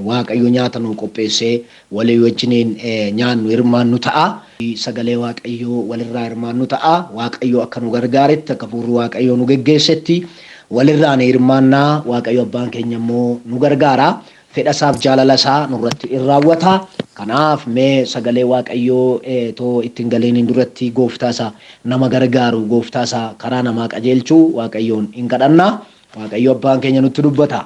Waaqayyo nyaata nu qopheessee walii wajjiniin nyaannu hirmaannu ta'a. Sagalee Waaqayyoo walirraa hirmaannu ta'a. Waaqayyo akka nu gargaaretti akka hafuurri Waaqayyoo nu geggeessetti walirraa ni hirmaannaa. Waaqayyo abbaan keenya immoo nu gargaara. Fedha isaaf jaalala isaa nurratti in raawwata. Kanaaf mee sagalee Waaqayyoo too ittiin galeeniin duratti gooftaa isaa nama gargaaru gooftaa isaa karaa namaa qajeelchuu Waaqayyoon in kadhanna. Waaqayyo abbaan keenya nutti dubbata.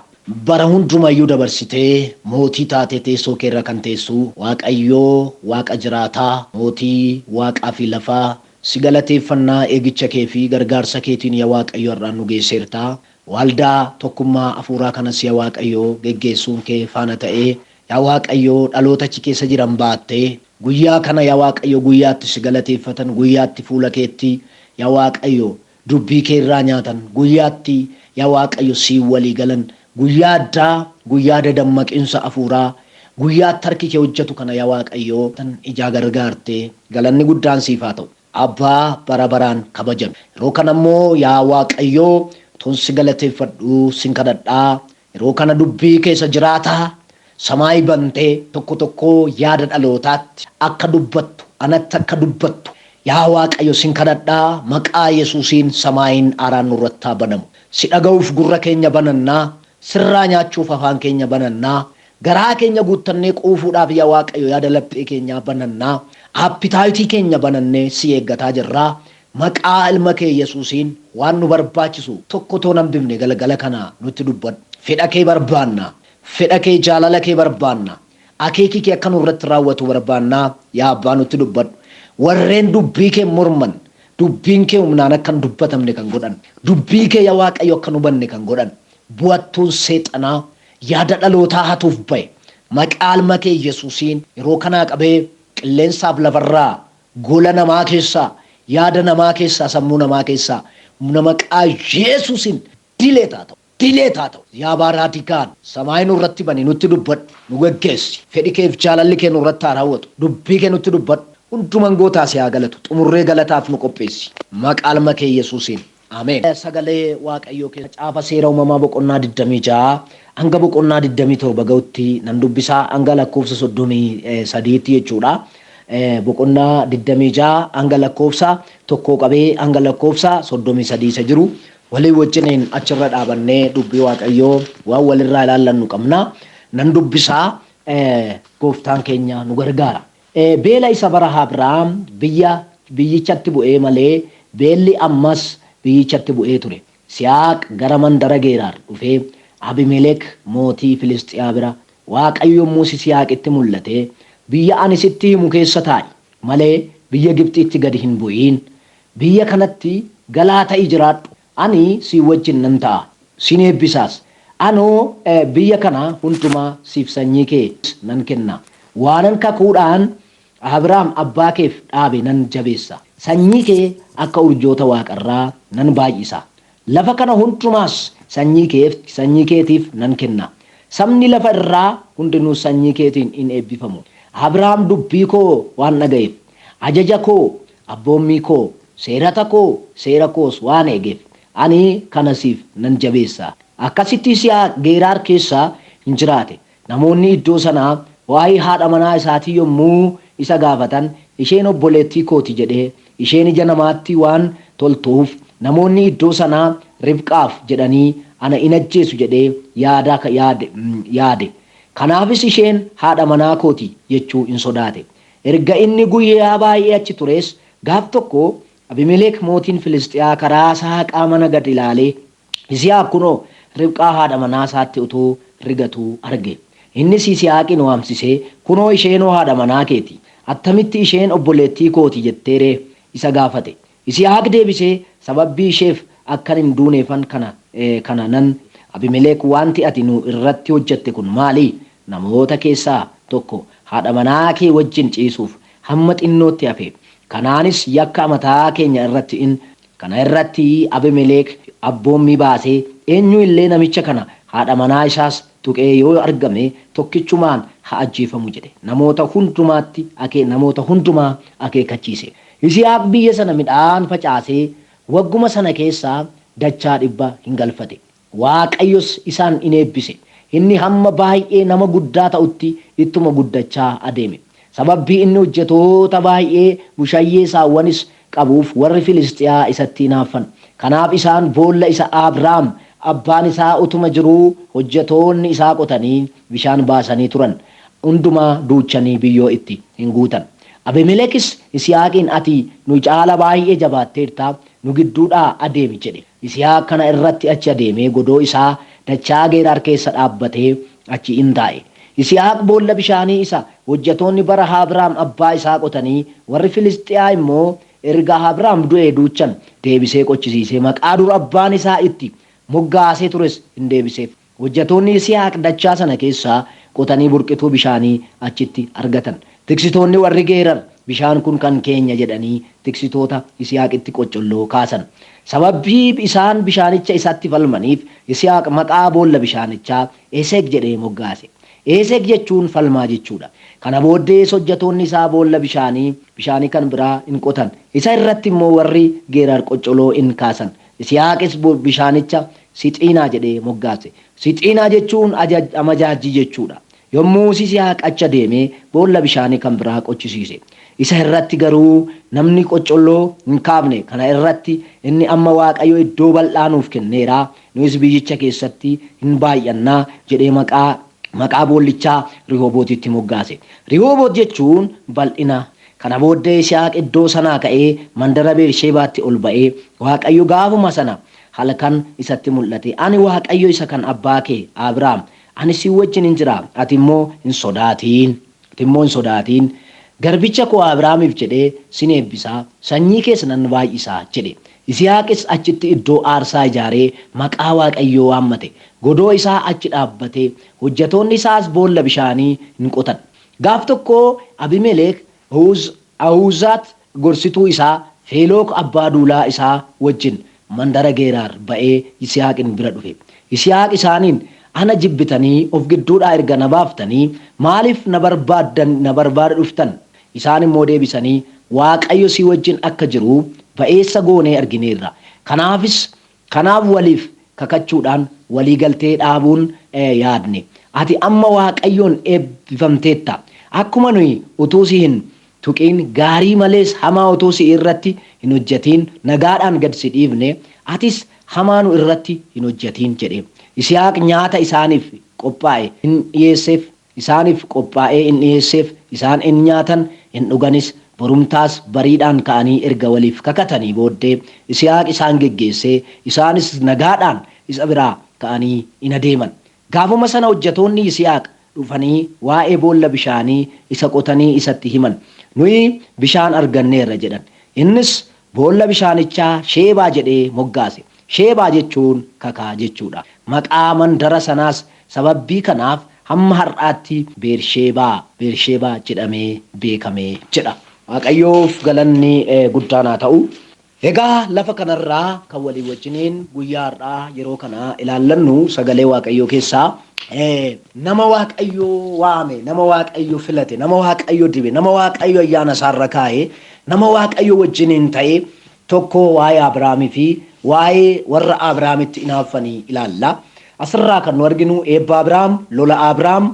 Bara hundumayyuu dabarsitee mootii taatee teessoo kee irra kan teessu Waaqayyoo Waaqa jiraataa mootii waaqaa fi lafaa si galateeffannaa eegicha kee fi gargaarsa keetiin yaa Waaqayyo irraan nu geesseerta. Waldaa tokkummaa hafuuraa kanas yaa Waaqayyoo geggeessuun kee faana ta'ee yaa Waaqayyoo dhaloota achi keessa jiran baattee guyyaa kana yaa Waaqayyo guyyaatti si galateeffatan guyyaatti fuula keetti yaa Waaqayyo dubbii kee irraa nyaatan guyyaatti yaa Waaqayyo si walii galan guyyaa addaa guyyaa dadammaqinsa hafuuraa guyyaatti harki kee hojjetu kana yaa Waaqayyoo tan ijaa gargaarte galanni guddaan siif haa ta'u. Abbaa bara baraan kabajame. Yeroo kana immoo yaa Waaqayyoo tun si galateeffadhu sin kadhadhaa. Yeroo kana dubbii keessa jiraataa samaayii bantee tokko tokko yaada dhalootaatti akka dubbattu anatti akka dubbattu yaa Waaqayyo sin kadhadhaa maqaa Yesuusiin samaayiin aaraan nurratti haa banamu. Si dhaga'uuf gurra keenya banannaa. Sirraa nyaachuuf afaan keenya banannaa. Garaa keenya guuttannee quufuudhaaf yaa Waaqayyo yaada laphee keenyaa banannaa. Appitaayitii keenya banannee si eeggataa jirraa. Maqaa ilma kee Yesuusiin waan nu barbaachisu tokko too nan bifne galgala kana nutti dubbadhu. Fedha kee barbaanna. Fedha kee jaalala kee barbaanna. Akeekii kee akka nurratti raawwatu barbaannaa yaa abbaa nutti dubbadhu. Warreen dubbii kee morman dubbiin kee humnaan akka hin dubbatamne kan godhan. Dubbii kee yaa Waaqayyo akka hin hubanne kan godhan. Bu'attuun seexanaa yaada dhalootaa hatuuf bahe maqaa ilma kee Yesuusiin yeroo kanaa qabee qilleensaaf lafarraa gola namaa keessaa yaada namaa keessaa sammuu namaa keessaa maqaa Yesuusiin dileetaa ta'u yaa baaraatikaan samaayi nurratti bani nutti dubbadhu nu geggeessi fedhi keef jaalalli kee nurratti haa raawwatu dubbii kee nutti dubbadhu hundumaan gootaa si haa galatu xumurree galataaf nu qopheessi maqaa ilma kee Yesuusiin. Ameen. Sagalee Waaqayyoo keessa caafa seera uumamaa boqonnaa 26 hanga boqonnaa 27 ga'utti nan dubbisaa hanga lakkoofsa 33 jechuudha. Boqonnaa 26 hanga lakkoofsa tokkoo qabee hanga lakkoofsa 33 isa jiru walii wajjiniin achirra dhaabannee dubbii Waaqayyoo waan walirraa ilaallannu qabna. Nan dubbisaa gooftaan keenya nu gargaara. Beela isa bara Abrahaam biyyichatti bu'ee malee beelli ammas biyyichatti bu'ee ture. Siyaaq gara mandara Geeraar dhufee Abimelek mootii Filistiyaa bira Waaqayyo yommuu Siyaaqitti mul'ate biyya ani sitti himu keessa taa'i malee biyya Gibxiitti gadi hin bu'iin. Biyya kanatti galaa ta'i jiraadhu. Ani si wajjin nan ta'a. Sin eebbisaas. Anoo biyya kana hundumaa siif sanyii kee nan kenna. Waanan kakuudhaan Abrahaam abbaa keef dhaabe nan jabeessa. Sanyii kee akka urjoota waaqarraa nan baay'isa. Lafa kana hundumaas sanyii keetiif nan kenna. Sabni lafa irraa hundinuu sanyii keetiin in eebbifamu. Abrahaam dubbii koo waan dhaga'eef, ajaja koo, abboommii koo, seera koos waan eegeef, ani kanasiif nan jabeessa. Akkasitti Siyaaq Geeraar keessa hin jiraate. Namoonni iddoo sanaa waa'ee haadha manaa isaatii yommuu isa gaafatan isheen obboleettii kooti jedhee isheen ija namaatti waan toltuuf namoonni iddoo sanaa Ribqaaf jedhanii ana in ajjeesu jedhee yaade. Kanaafis isheen haadha manaa kooti jechuu in sodaate. Erga inni guyyaa baay'ee achi tures gaaf tokko Abimelek mootiin Filistiyaa karaa saaqaa mana gad ilaalee Siyaaq kunoo Ribqaa haadha manaa isaatti utuu rigatu arge. Innis Siyaaqin waamsisee kunoo isheenoo haadha manaa keeti. Attamitti isheen obboleettii kooti jetteeree isa gaafate. Siyaaq deebisee sababbii isheef akkan hin duuneefan kana nan Abimelek wanti ati nu irratti hojjette kun maali? Namoota keessaa tokko haadha manaa kee wajjin ciisuuf hamma xinnootti hafe. Kanaanis yakka mataa keenya irratti Abimelek abboommii baasee eenyu illee namicha kana haadha manaa isaas tuqee yoo argame tokkichumaan haa ajjeefamu jedhe. Namoota hundumaa akeekkachiise. Yisihaaq biyya sana midhaan facaasee wagguma sana keessaa dachaa 100 hin galfate. Waaqayyos isaan in eebbise. inni hamma baay'ee nama guddaa ta'utti ittuma guddachaa adeeme. Sababbii inni hojjetoota baay'ee bushayyee saawwanis qabuuf warri Filistiyaa isatti hinaaffan. Kanaaf isaan boolla isa Abrahaam abbaan isaa utuma jiruu hojjetoonni isaa qotanii bishaan baasanii turan hundumaa duuchanii biyyoo itti hin guutan. Abimelekis Yisihaaqiin ati nu caala baay'ee jabaatteerta nu gidduudhaa adeemi jedhe. Yisihaaq kana irratti achi adeemee godoo isaa dachaa Geeraar keessa dhaabbatee achi in taa'e. Yisihaaq boolla bishaanii isa hojjetoonni bara Abrahaam abbaa isaa qotanii warri Filistiyaa immoo erga Abrahaam du'ee duuchan deebisee qochisiisee maqaa dura abbaan isaa itti moggaasee tures hin deebiseef. Hojjetoonni Yisihaaq dachaa sana keessaa qotanii burqituu bishaanii achitti argatan. Tiksitoonni warri Geerar bishaan kun kan keenya jedhanii tiksitoota Yisihaaqitti qoccolloo kaasan. Sababii isaan bishaanicha isatti falmaniif Yisihaaq maqaa boolla bishaanichaa Eseek jedhee moggaase. Eseek jechuun falmaa jechuudha. Kana booddees hojjetoonni isaa boolla bishaanii kan biraa hin qotan. Isa irratti immoo warri Geerar qoccoloo in kaasan. Yisihaaqis bishaanicha Sixiinaa jedhee moggaase. Sixiinaa jechuun amajaajii jechuudha. Yommuu Yisihaaq achi adeemee boolla bishaanii kan biraa qochisiise. Isa irratti garuu namni qoccolloo hin kaafne. Kana irratti inni amma Waaqayyo iddoo bal'aa nuuf kenneera. Nus biyyicha keessatti hin baay'annaa jedhee maqaa boollichaa Rihobootitti moggaase. Rihoboot jechuun bal'ina. Kana booddee Yisihaaq iddoo sanaa ka'ee mandara Beersheebaatti ol ba'ee Waaqayyo gaafuma sana halkan isatti mul'ate. Ani Waaqayyo isa kan abbaa kee Abrahaam. Ani si wajjin hin jira. Ati immoo hin sodaatiin. Garbicha koo Abrahaamiif jedhee sin eebbisaa sanyii keessa nan baay'isaa jedhe. Yisihaaqis achitti iddoo aarsaa ijaaree maqaa Waaqayyoo waammate. Godoo isaa achi dhaabbatee hojjetoonni isaas boolla bishaanii hin qotan. Gaaf tokko Abimelek Ahuuzaat gorsituu isaa Feelok abbaa duulaa isaa wajjin mandara Geeraar ba'ee Yisihaaqin bira dhufe. Yisihaaq isaaniin ana jibbitanii of gidduudhaa erga na baaftanii maaliif na barbaada dhuftan? Isaan immoo deebisanii Waaqayyo si wajjin akka jiru ba'eessa goonee argineerra. Kanaaf waliif kakachuudhaan walii galtee dhaabuun yaadne. Ati amma Waaqayyoon eebbifamteetta. Akkuma nuyi utuu si hin tuqiin gaarii malees hamaa utuu si irratti hin hojjetiin nagaadhaan gad si dhiifne atis hamaa nu irratti hin hojjetiin jedhe. Yisihaaq nyaata isaaniif qophaa'e hin dhiyeesseef isaan in nyaatan hin dhuganis borumtaas bariidhaan ka'anii erga waliif kakatanii booddee Yisihaaq isaan geggeessee isaanis nagaadhaan isa biraa ka'anii in adeeman. Gaafuma sana hojjetoonni Yisihaaq dhufanii waa'ee boolla bishaanii isa qotanii isatti himan. Nuyi bishaan arganneerra jedhan. Innis boolla bishaanichaa Sheebaa jedhee moggaase. Sheebaa jechuun kakaa jechuudha. Maqaa mandara sanaas sababbii kanaaf hamma har'aatti Beersheebaa jedhamee beekamee jedha. Waaqayyoof galanni guddaan haa ta'u. Egaa lafa kanarraa kan walii wajjiniin guyyaa har'aa yeroo kana ilaallannu sagalee Waaqayyoo keessaa nama Waaqayyoo waame, nama Waaqayyoo filate, nama Waaqayyoo dibe, nama Waaqayyoo ayyaana isaarra kaa'e, nama Waaqayyoo wajjiniin ta'e tokko waa'ee Abrahaamii fi waa'ee warra Abrahaamitti hinaaffanii ilaalla. Asirraa kan nu arginu eebba Abrahaam, lola Abrahaam,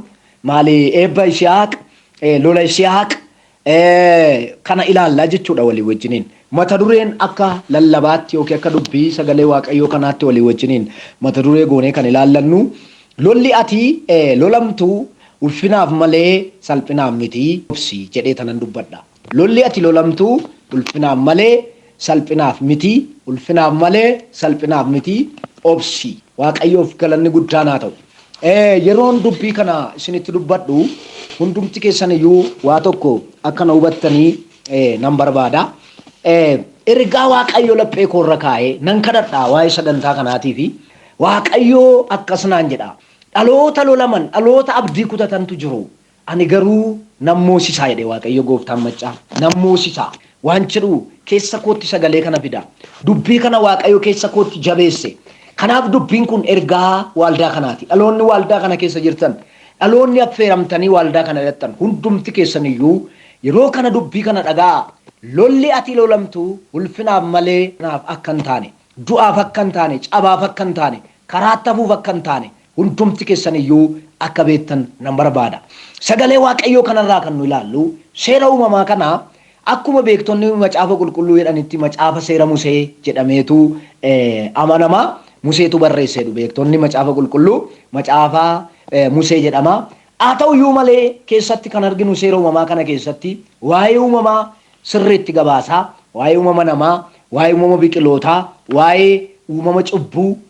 eebba Yisihaaq, lola Yisihaaq kana ilaalla jechuudha walii wajjiniin. Mata dureen akka lallabaatti yookiin akka dubbii sagalee Waaqayyoo kanaatti walii wajjiniin mata duree goonee kan ilaallannu lolli ati lolamtu ulfinaaf malee salphinaaf miti obsi jedhee tanan dubbadha. Lolli ati lolamtu ulfinaaf malee salphinaaf miti obsi. Waaqayyoof galanni guddaan haa ta'u. Yeroon dubbii kana isinitti dubbadhu hundumti keessan iyyuu waa tokko akka na hubattanii nan barbaada. Ergaa Waaqayyoo laphee koorra kaa'ee nan kadhadha waa'ee sagantaa kanaatii fi Waaqayyoo akkas naan jedha. Dhaloota lolaman, dhaloota abdii kutatantu jiru. Ani garuu nan moosisaa jedhe Waaqayyo gooftaan maccaa. Nan moosisaa. Waan jedhu keessa kootti sagalee kana fida. Dubbii kana Waaqayyo keessa kootti jabeesse. Kanaaf dubbiin kun ergaa waldaa kanaati. Dhaloonni waldaa kana keessa jirtan, dhaloonni affeeramtanii waldaa kana hidhattan hundumti keessan iyyuu yeroo kana dubbii kana dhagaa. Lolli ati lolamtu ulfinaaf malee naaf akka hin taane, du'aaf akka hin taane, cabaaf akka hin taane, karaatti hafuuf akka hin taane, hundumti keessan iyyuu akka beektan nan barbaada. Sagalee Waaqayyoo kanarraa kan nu ilaallu seera uumamaa kana akkuma beektonni macaafa qulqulluu jedhanitti macaafa seera Musee jedhameetu amanama. Museetu barreessedhu beektonni macaafa qulqulluu macaafa Musee jedhama. Haa ta'u iyyuu malee keessatti kan arginu seera uumamaa kana keessatti waa'ee uumamaa sirriitti gabaasaa, waa'ee uumama namaa, waa'ee uumama biqilootaa, waa'ee uumama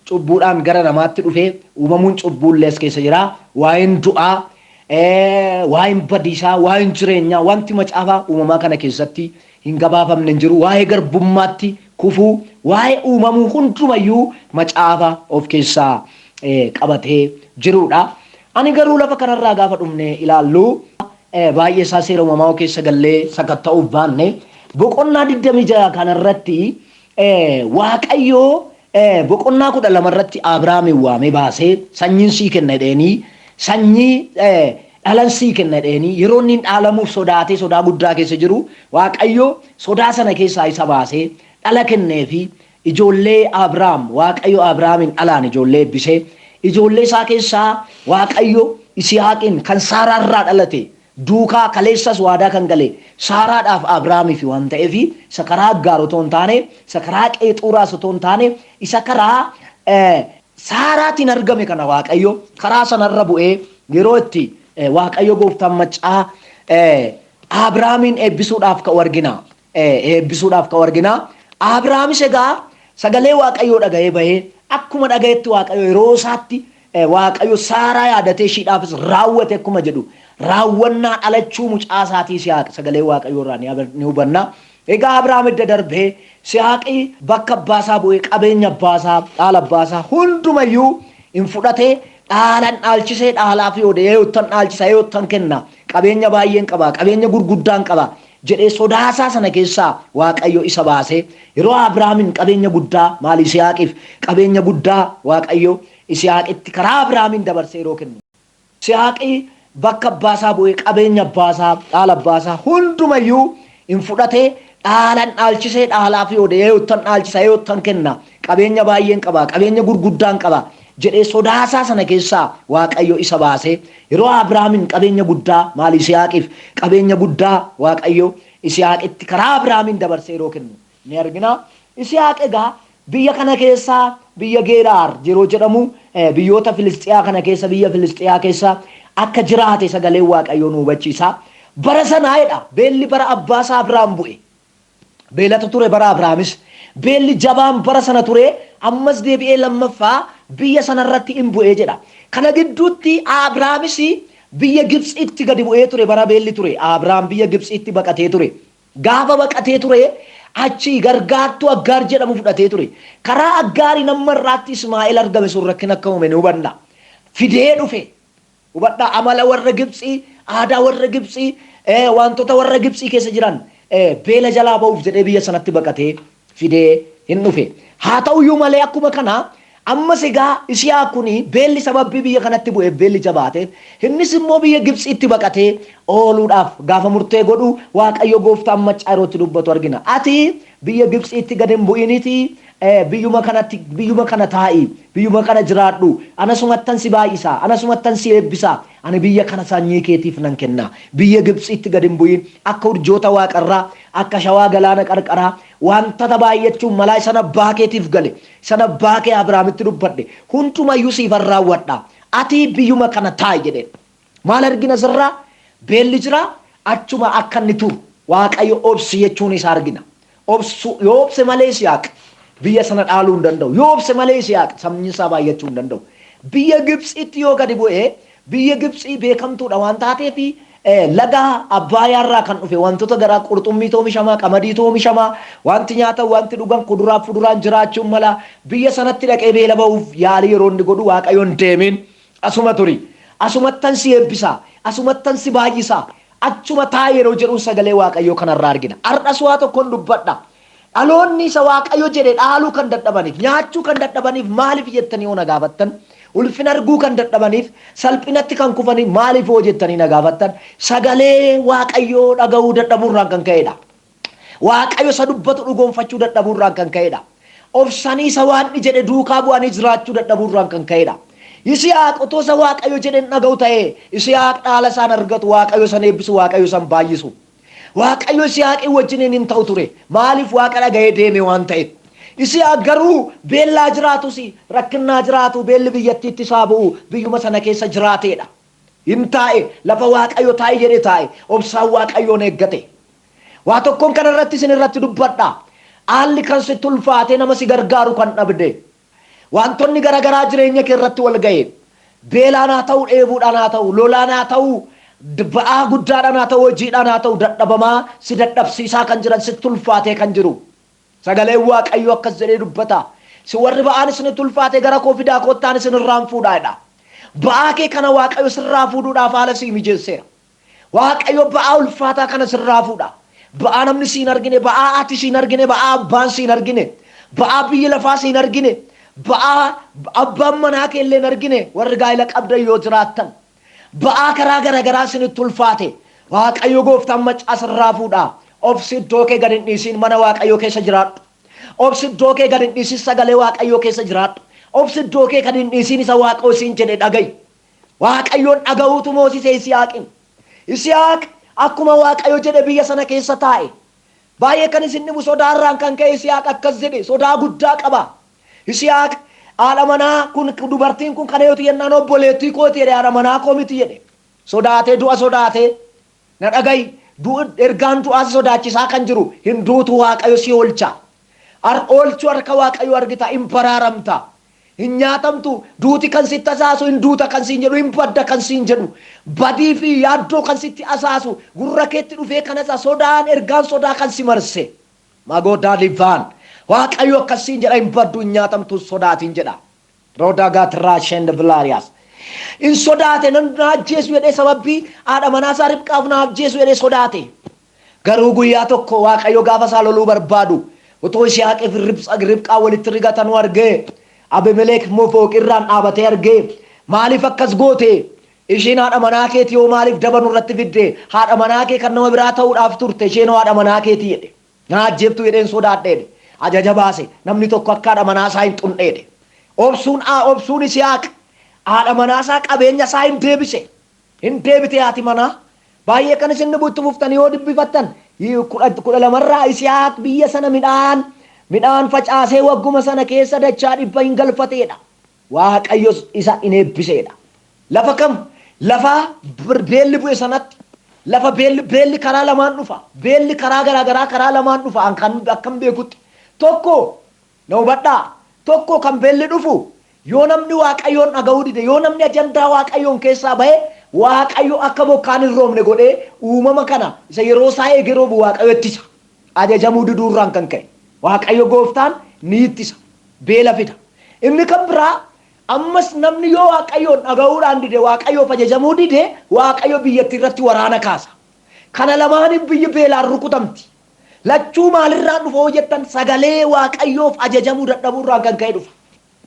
cubbuudhaan gara namaatti dhufee uumamuun cubbuullees keessa jira, waa'een du'aa, waa'een badiisaa, waa'een jireenyaa, wanti macaafa uumamaa kana keessatti hin gabaafamne hin jiru, waa'ee garbummaatti kufuu, waa'ee uumamuu hundumayyuu macaafa of keessaa qabatee jirudha. Ani garuu lafa kanarraa gaafa dhumne ilaallu baay'ee isaa seera uumamaa keessa gallee sakatta'uuf baanne boqonnaa 26 kanarratti Waaqayyoo boqonnaa 12 irratti Abrahaamin waamee baasee sanyiin sii kenna jedheenii sanyii dhalan sii kenna jedheenii yeroo inni dhaalamuuf sodaatee sodaa guddaa keessa jiru Waaqayyoo sodaa sana keessaa isa baasee dhala kenneefi ijoollee Abrahaam Waaqayyo Abrahaamin dhalaan ijoollee eebbisee ijoollee isaa keessaa Waaqayyo Isihaaqiin kan Saaraarraa dhalate duukaa kaleessas waadaa kan gale Saaraadhaaf Abrahaamiif waan ta'eef isa karaa Aggaar otoo hin taane isa karaa Qeexuuraas otoo hin taane isa karaa Saaraatiin argame kana Waaqayyo karaa sanarra bu'ee yeroo itti Waaqayyo gooftaan maccaa Abrahaamin eebbisuudhaaf ka'u argina. Abrahaamis egaa sagalee Waaqayyoo dhaga'ee bahee akkuma dhaga'etti Waaqayyo yeroo isaatti Waaqayyo Saaraa yaadatee ishiidhaafis raawwate akkuma jedhu raawwannaa dhalachuu mucaa isaatii Isihaaq sagalee Waaqayyoo irraa ni hubanna. Egaa Abrahaam edda darbee Isihaaqi bakka abbaasaa bu'ee qabeenya abbaasaa dhaala abbaasaa hundumayyuu hin fudhatee dhaalan dhaalchisee dhaalaaf yoode eeyottan dhaalchisa eeyottan kenna qabeenya baay'een qaba qabeenya gurguddaan qaba jedhee sodaasaa sana keessaa Waaqayyo isa baasee yeroo Abrahaamin qabeenya guddaa maali Isihaaqiif qabeenya guddaa Waaqayyo Isihaaqitti karaa Abrahaamin dabarsee yeroo kennu Isihaaqi bakka abbaasaa bu'ee qabeenya abbaasaa dhaala abbaasaa hundumayyuu hin fudhatee dhaalan dhaalchisee dhaalaaf yoode eeyottan dhaalchisa eeyottan kenna qabeenya baay'een qaba qabeenya gurguddaan qaba jedhee sodaasaa sana keessaa Waaqayyo isa baasee yeroo Abrahaamin qabeenya guddaa maali Isihaaqiif qabeenya guddaa Waaqayyo Isihaaqitti karaa Abrahaamin dabarsee yeroo kennu ni argina. Isihaaq egaa biyya kana keessaa biyya Geeraar yeroo jedhamu biyyoota Filistiyaa kana keessa biyya Filistiyaa keessa akka jiraate sagalee Waaqayyoo nu hubachiisa. Bara sanaadha beelli bara abbaasaa Abrahaam bu'e. Beelatu ture bara Abrahaamis beelli jabaan bara sana ture ammas deebi'ee lammaffaa biyya sanarratti hin bu'ee jedha. Kana gidduutti Abrahaamis biyya Gibxiitti gadi bu'ee ture bara beelli ture. Abrahaam biyya Gibxiitti baqatee ture. Gaafa baqatee ture achi gargaartuu Aggaar jedhamu fudhatee ture. Karaa Aggaarii nama irraatti Ismaa'eel argame sun rakkina akka uume ni hubanna. Fidee dhufe. Hubadhaa amala warra Gibxii, aadaa warra Gibxii, wantoota warra Gibxii keessa jiran beela jalaa ba'uuf jedhee biyya sanatti baqatee fidee hin dhufe. Haa ta'u iyyuu malee akkuma kana ammas egaa Isihaaq kuni beelli sababbii biyya kanatti bu'eef beelli jabaateef innis immoo biyya Gibxiitti baqatee ooluudhaaf gaafa murtee godhu Waaqayyo gooftaan maccaa yerootti dubbatu argina. Ati biyya Gibxiitti gad hin bu'initi biyyuma kana taa'i biyyuma kana jiraadhu anasumattan si baay'isa anasumattan si eebbisa ani biyya kana sanyii keetiif nan kenna biyya Gibxiitti gad hin bu'in akka urjoota waaqarraa akka shawaa galaana qarqaraa wantota baay'achuun malaa sana abbaa keetiif gale sana abbaa kee Abrahaamitti dubbadhe hundumayyuu siif raawwadha ati biyyuma kana taa'i jedheen maal argina sirraa beelli jira achuma akka inni turu Waaqayyo obsi jechuun isaa argina yoo obse malee Isihaaq biyya sana dhaaluu hin danda'u yoo obse malee Isihaaq sabni isaa baay'achuu hin danda'u biyya Gibxiitti yoo gadi bu'ee biyya Gibxii beekamtuudha waan taateef laga Abbaayyaarraa kan dhufe wantoota garaa qurxummiitu oomishamaa qamadiitu oomishamaa wanti nyaatan wanti dhugan kuduraaf fuduraan jiraachuun mala biyya sanatti dhaqee beela ba'uuf yaalii yeroo inni godhu Waaqayyoon deemiin asuma turi asumattan si eebbisa asumattan si baay'isa achuma taa'e yeroo jedhu sagalee Waaqayyoo kanarraa argina. Har'as waa tokkoon dubbadha. Dhaloonni isa Waaqayyo jedhe dhaaluu kan dadhabaniif nyaachuu kan dadhabaniif maaliif jettanii yoo na gaafattan ulfina arguu kan dadhabaniif salphinatti kan kufaniif maaliif yoo jettanii na gaafattan sagalee Waaqayyoo dhaga'uu dadhabuurraan kan ka'edha. Waaqayyo isa dubbatu dhugoonfachuu dadhabuurraan kan ka'edha. Obsanii isa waan jedhe duukaa bu'anii jiraachuu dadhabuurraan kan ka'edha. Yisihaaq otoo isa Waaqayyo jedhen dhaga'u ta'e Yisihaaq dhaala isaan argatu Waaqayyo san eebbisu Waaqayyo san baay'isu. Waaqayyo Yisihaaqii wajjiniin hin ta'u ture maaliif Waaqa dhaga'ee deeme waan ta'eef. Yisihaaq garuu beellaa jiraatus rakkinnaa jiraatu beelli biyyattiitti isaa bu'u biyyuma sana keessa jiraateedha. Hin taa'e lafa Waaqayyo taa'e jedhe taa'e obsaan Waaqayyoon eeggate. Waa tokkoon kanarratti isin irratti dubbadha. Haalli kan sitti ulfaate nama si gargaaru kan dhabde. Wantoonni garagaraa jireenya kee irratti wal ga'e. Beelaan haa ta'u, dheebuudhaan haa ta'u, lolaan haa ta'u, ba'aa guddaadhaan haa ta'u, hojiidhaan haa ta'u, dadhabamaa si dadhabsiisaa kan jiran sitti ulfaatee kan jiru. Sagaleen Waaqayyo akkas jedhee dubbata. Si warri ba'aan isinitti ulfaate gara koo fidaa kottaan isin irraan fuudhaadha. Ba'aa kee kana Waaqayyo sirraa fuudhuudhaaf haala si mijeesseera. Waaqayyo ba'aa ulfaataa kana sirraa fuudha. Ba'aa namni siin argine, ba'aa ati siin argine, ba'aa abbaan siin argine, ba'aa biyya lafaa siin argine, ba'aa abbaan manaa kee illee hin argine warri gaa'ela qabdan yoo jiraattan. Ba'aa karaa garagaraa isinitti ulfaate Waaqayyo gooftaan maccaa sirraa fuudha. Obsi iddoo kee gad hin dhiisin mana Waaqayyo keessa jiraadhu. Obsi iddoo kee gad hin dhiisin sagalee Waaqayyo keessa jiraadhu. Obsi iddoo kee gad hin dhiisin isa Waaqayyo siin jedhe dhaga'i. Waaqayyoon dhaga'uutu moosise Yisihaaqin. Yisihaaq akkuma Waaqayyo jedhe biyya sana keessa taa'e. Baay'ee kan isin dhibu sodaarraan kan ka'e Yisihaaq akkas jedhe sodaa guddaa qaba. Yisihaaq haadha manaa kun dubartiin kun kana yooti yennaan obboleettii kooti jedhe haadha manaa koo miti jedhe. Sodaatee du'a sodaatee na dhaga'i. Ergaan du'aas sodaachisaa kan jiru hin duutu Waaqayyo si oolcha. Oolchuu harka Waaqayyo argita hin baraaramta. Hin nyaatamtu duuti kan sitti asaasu hin duuta kan siin jedhu hin badda kan siin jedhu. Badii fi yaaddoo kan sitti asaasu gurra keetti dhufee kanasa sodaan ergaan sodaa kan si marse. Magodaa livaan Waaqayyo akkasiin jedha hin baddu hin nyaatamtu sodaatiin jedha. Roodaa gaatraa shende bilaariyaas. In sodaate nan ajjeesu jedhee sababbii haadha manaa isaa Ribqaaf na ajjeesu jedhee sodaate. Garuu guyyaa tokko Waaqayyo gaafa isaa loluu barbaadu otoo Yisihaaqiif Ribqaa walitti rigatanuu argee Abimelek immoo fooqirraan dhaabatee argee maaliif akkas goote? Ishiin haadha manaa keetii yoo maaliif daba nurratti fidde? Haadha manaa kee kan nama biraa ta'uudhaaf turte isheen haadha manaa keetii jedhe. Na ajjeeftu jedheen sodaadheedhe. Ajaja baase namni tokko akka haadha manaa isaa hin xunneedhe. Obsuun Yisihaaq haadha manaa isaa qabeenya isaa hin deebise. Hin deebite haati manaa. Baay'ee kan isin butti buftanii yoo dubbifattan 12 Yisihaaq biyya sana midhaan facaasee wagguma sana keessa dachaa 100 hin galfateedha. Waaqayyo isa in eebbiseedha. Lafa kam? Lafa beelli bu'e sanatti. Lafa beelli karaa lamaan dhufa. Beelli karaa garagaraa karaa lamaan dhufa. Akkam beekutti. Tokko na hubadhaa. Tokko kan beelli dhufu yoo namni Waaqayyoon dhaga'uu dide, yoo namni ajandaa Waaqayyoon keessaa bahe Waaqayyo akka bokkaan hin roobne godhee uumama kana isa yeroo isaa eegee roobu Waaqayyo ittisa. Ajajamuu diduurraan kan ka'e. Waaqayyo gooftaan ni ittisa. Beela fida. Inni kan biraa ammas namni yoo Waaqayyoon dhaga'uudhaan dide Waaqayyoof ajajamuu dide Waaqayyo biyyattii irratti waraana kaasa. Kana lamaaniin biyyi beelaan rukutamti. Lachuu maalirraan dhufa hoo jettan sagalee Waaqayyoof ajajamuu dadhabuurraan kan ka'e dhufa.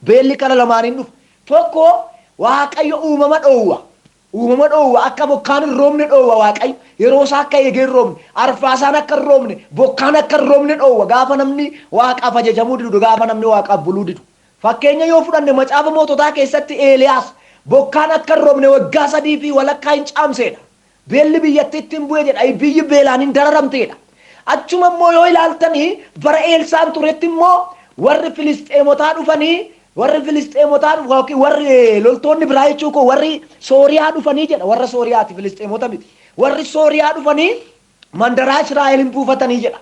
Beelli kana lamaaniin dhufa. Tokko Waaqayyo uumama dhoowwa. Uumama dhoowwa akka bokkaan hin roobne dhoowwa Waaqayyo. Yeroo isaa akka eegee hin roobne, arfaasaan akka hin roobne, bokkaan akka hin roobne dhoowwa. Gaafa namni Waaqaaf ajajamuu didu, gaafa namni Waaqaaf buluu didu. Fakkeenya yoo fudhanne macaafa moototaa keessatti Eeliyaas bokkaan akka hin roobne waggaa 3 fi walakkaa hin caamseedha. Beelli biyyattiitti hin bu'e jedha. Biyyi beelaan hin dararamteedha. Achuma immoo yoo ilaaltanii bara Eelsaan turetti immoo warri Filisxeemotaa dhufanii warri loltoonni biraa jechuu koo warri Sooriyaa dhufanii jedha. Warra Sooriyaati Filisxeemota miti. Warri Sooriyaa dhufanii mandaraa Israa'elin buufatanii jedha.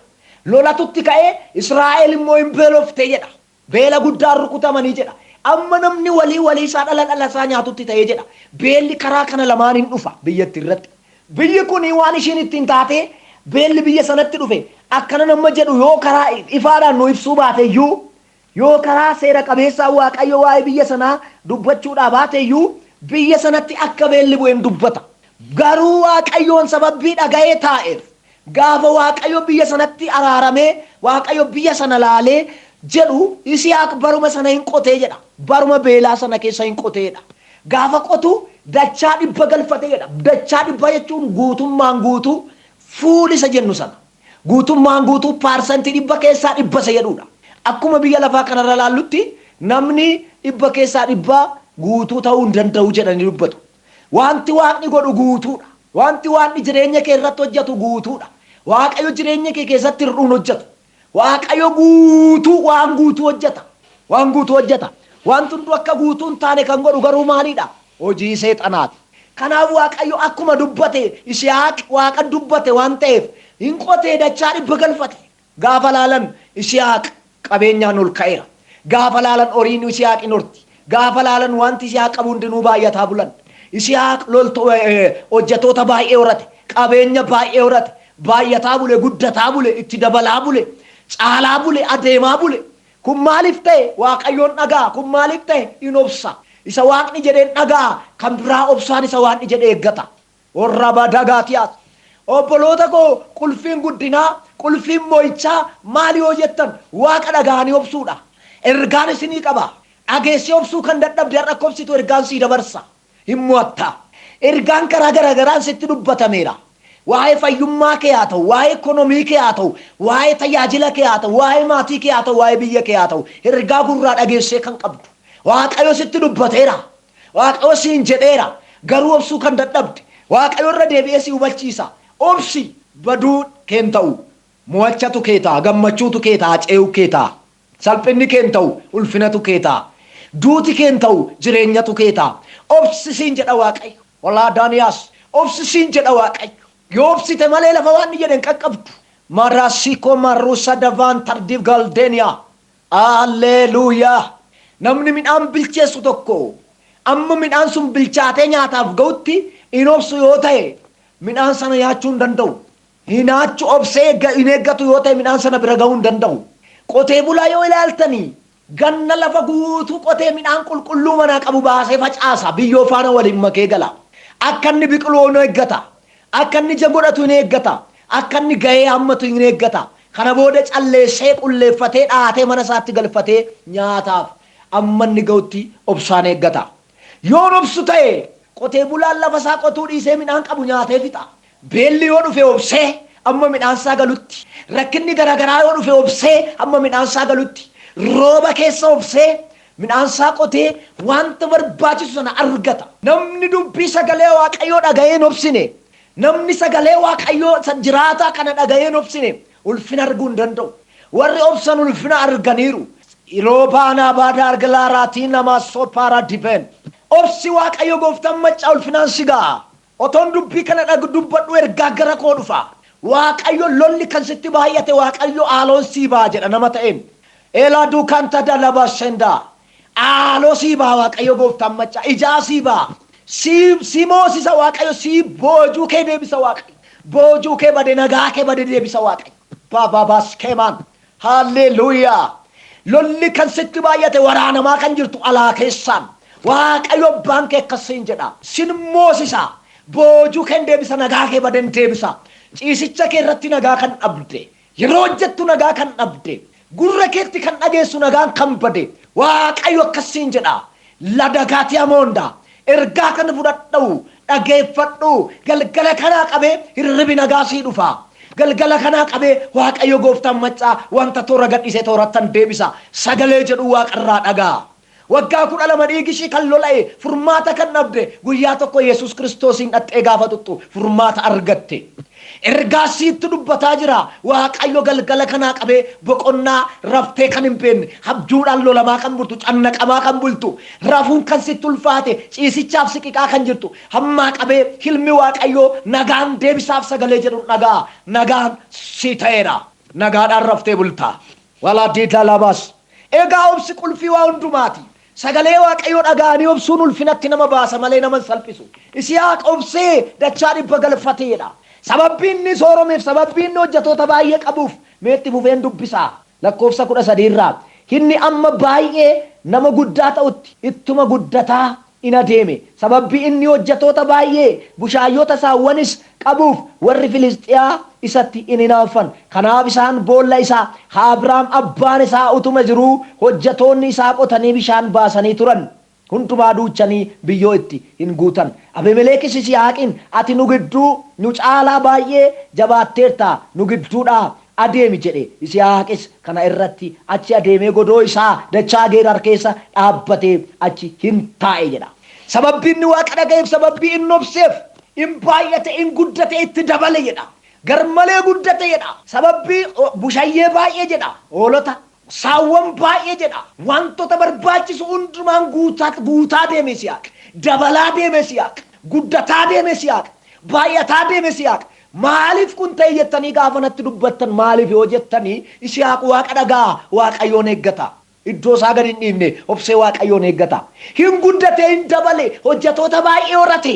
Lolatutti ka'ee Israa'el immoo hin beelofte jedha. Beela guddaan rukutamanii jedha. Amma namni walii isaa dhala isaa nyaatutti ta'ee jedha. Beelli karaa kana lamaan hin dhufa biyyatti irratti. Biyyi kun waan ishiin ittiin taate beelli biyya sanatti dhufe akkana nama jedhu yoo karaa ifaadhaan nu ibsuu baateyyuu yoo karaa seera qabeessaa Waaqayyo waa'ee biyya sanaa dubbachuudhaa baateyyuu biyya sanatti akka beelli bu'een dubbata. Garuu Waaqayyoon sababii dhaga'ee taa'eef gaafa Waaqayyo biyya sanatti araaramee Waaqayyo biyya sana laalee jedhu Yisihaaq baruma sana hin qotee jedha. Baruma beelaa sana keessa hin qoteedha. Gaafa qotu dachaa 100 galfatee jedha. Dachaa 100 jechuun guutummaan guutuu fuul isa jennu sana. Guutummaan guutuu paarsantii 100 keessaa 100 isa jedhudha. Akkuma biyya lafaa kanarra laallutti namni 100 keessaa 100 guutuu ta'uu hin danda'u jedhanii dubbatu. Wanti Waaqni godhu guutuudha. Wanti Waaqni jireenya kee irratti hojjetu guutuudha. Waaqayyo jireenya kee keessatti hir'uun hojjetu. Waaqayyo guutuu waan guutuu hojjeta. Waan guutuu hojjeta. Wanti hundi akka guutuu hin taane kan godhu garuu maalidha? Hojii seexanaati. Kanaaf Waaqayyo akkuma dubbate Yisihaaq Waaqa dubbate waan ta'eef hin qotee dachaa dhibba galfate. Gaafa laalan Yisihaaq qabeenyaan ol ka'eera. Gaafa laalan horiin Yisihaaq hin horti. Gaafa laalan wanti Yisihaaq qabu hundinuu baay'ataa bulan. Yisihaaq hojjetoota baay'ee horate. Qabeenya baay'ee horate. Baay'ataa bule, guddataa bule, itti dabalaa bule, caalaa bule, adeemaa bule. Kun maaliif ta'e? Waaqayyoon dhagaa. Kun maaliif ta'e? In obsa. Isa Waaqni jedheen dhagaa, kan biraa obsaan isa Waaqni jedhee eeggata. Warra badagaatiyaas. Obboloota koo qulfiin guddinaa, qulfiin mo'ichaa maali yoo jettan Waaqa dhagaanii obsuudha. Ergaan isinii qaba. Dhageessee obsuu kan dadhabde har'a obsitu ergaan sii dabarsa. Hin mo'atta. Ergaan karaa garaagaraan sitti dubbatameera. Waa'ee fayyummaa kee haa ta'u, waa'ee ekonomii kee haa ta'u, waa'ee tajaajila kee haa ta'u, waa'ee maatii kee haa ta'u, waa'ee biyya kee haa ta'u, ergaa gurraa dhageessee kan qabdu. Waaqayyo sitti dubbateera. Waaqayyo siin jedheera. Garuu obsuu kan dadhabde Waaqayyo irra deebi'ee si hubachiisa. Obsi baduu keen ta'u, mo'achatu kee ta'a, gammachuutu kee ta'a, ce'uu kee ta'a. Salphinni keen ta'u, ulfinatu kee ta'a. Duuti keen ta'u, jireenyatu kee ta'a. Obsi siin jedha Waaqayyo. Walaa Daaniyaas obsi siin jedha Waaqayyo. Yoo obsite malee lafa waan jedhen qaqqabdu. Marasiko marusa davaan tardiif galdeeniyaa. Alleluuyaa. Namni midhaan bilcheessu tokko amma midhaan sun bilchaatee nyaataaf ga'utti in obsu yoo ta'e midhaan sana nyaachuu hin danda'u. Hinaachu obsee hin eeggatu yoo ta'e midhaan sana bira ga'uu hin danda'u. Qotee bulaa yoo ilaaltanii ganna lafa guutuu qotee midhaan qulqulluu manaa qabu baasee facaasa. Biyyoo faana waliin makee gala. Akka inni biqiluu hin eeggata. Akka inni ija godhatu hin eeggata. Akka inni ga'ee hammatu hin eeggata. Kana booda calleessee qulleeffatee dhaatee mana isaatti galfatee nyaataaf amma inni ga'utti obsaan eeggata. Yoon obsu ta'e qotee bulaan lafa isaa qotuu dhiisee midhaan qabu nyaatee fixa. Beelli yoo dhufe obsee amma midhaan isaa galutti. Rakkinni garaagaraa yoo dhufe obsee amma midhaan isaa galutti. Rooba keessa obsee midhaan isaa qotee wanta barbaachisu sana argata. Namni dubbii sagalee Waaqayyoo dhaga'ee hin obsine. Namni sagalee Waaqayyoo jiraataa kana dhaga'ee hin obsine ulfina arguu hin danda'u. Warri obsan ulfina arganiiru. Roobana baada argalaaraatii nama sophaara dibeen. Obsi Waaqayyo gooftaan maccaa ulfinaan sigaa. Otoon dubbii kana dubbadhu ergaa gara koo dhufa. Waaqayyo lolli kan sitti baay'ate Waaqayyo aaloon sii baa jedha nama ta'een. Eelaa duukaan tadalaba sendaa. Aaloo sii baa Waaqayyo gooftaan maccaa ijaa sii baa. Si moosisa Waaqayyo si boojuu kee deebisa Waaqayyo. Boojuu kee bade nagaa kee bade deebisa Waaqayyo. Babaabas keemaan. Halleluuyaa. Lolli kan sitti baay'ate waraanamaa kan jirtu alaa keessaan. Waaqayyo abbaan kee akkasiin jedha. Sin moosisa. Boojuu kee deebisa nagaa kee bade deebisa. Ciisicha kee irratti nagaa kan dhabde. Yeroo hojjettu nagaa kan dhabde. Gurra keetti kan dhageessu nagaan kan bade. Waaqayyo akkasiin jedha. Ladagaati amoonda. Ergaa kan fudhadhu dhageeffadhu galgala kanaa qabee hirribi nagaa sii dhufa. Galgala kanaa qabee Waaqayyo gooftaan maccaa wanta toora gadhiisee toorattan deebisa. Sagalee jedhu Waaqarraa dhagaa. Waggaa 12 dhiigishii kan lola'e furmaata kan dhabde guyyaa tokko Yesuus Kiristoosiin dhattee gaafa tuttu furmaata argatte. Ergaa siitti dubbataa jira. Waaqayyo galgala kanaa qabee boqonnaa raftee kan hin beekne abjuudhaan lolamaa kan bultu cannaqamaa kan bultu rafuun kan sitti ulfaate ciisichaaf siqiqaa kan jirtu hammaa qabee hilmi Waaqayyo nagaan deebisaaf sagalee jedhu dhagaa. Nagaan si ta'eera. Nagaadhaan raftee bulta. Walaa diidaa labaas. Egaa obsi qulfii waa hundumaati. Sagalee Waaqayyo dhagaanii obsuun ulfinatti nama baasa malee nama salphisu. Yisihaaq obsee dachaa dhibba galfateedha. Sababbiin inni sooromeef sababbiin inni hojjetoota baay'ee qabuuf meetti fufeen dubbisaa. Lakkoofsa 13 irraa inni amma baay'ee nama guddaa ta'utti ittuma guddataa in adeeme. Sababbii inni hojjetoota baay'ee bushaayyota saawwanis qabuuf warri Filistiyaa isatti in hinaafan. Kanaaf isaan boolla isaa Abrahaam abbaan isaa utuma jiruu hojjetoonni isaa qotanii bishaan baasanii turan. Hundumaa duuchanii biyyoo itti hin guutan. Abimelekis Yisihaaqiin ati nu gidduu nu caalaa baay'ee jabaatteerta nu gidduudhaa adeemi jedhe. Yisihaaqis kana irratti achi adeemee godoo isaa dachaa Geerar keessa dhaabbatee achi hin taa'e jedha. Sababbii inni Waaqa dhaga'eef, sababbii inni obseef, in baay'ate, in guddate, itti dabale jedha. Garmalee guddate jedha. Sababbii bushayyee baay'ee jedha. Hoolota saawwan baay'ee jedha. Wantoota barbaachisu hundumaan guutaa deeme Yisihaaq. Dabalaa deeme Yisihaaq. Guddataa deeme Yisihaaq. Baay'ataa deeme Yisihaaq. Maaliif kun ta'e jettanii gaafa natti dubbattan maaliif yoo jettanii Yisihaaq Waaqa dhagaa, Waaqayyoon eeggata. Iddoo isaa gad hin dhiifne obsee Waaqayyoon eeggata. Hin guddate, hin dabale, hojjetoota baay'ee horate.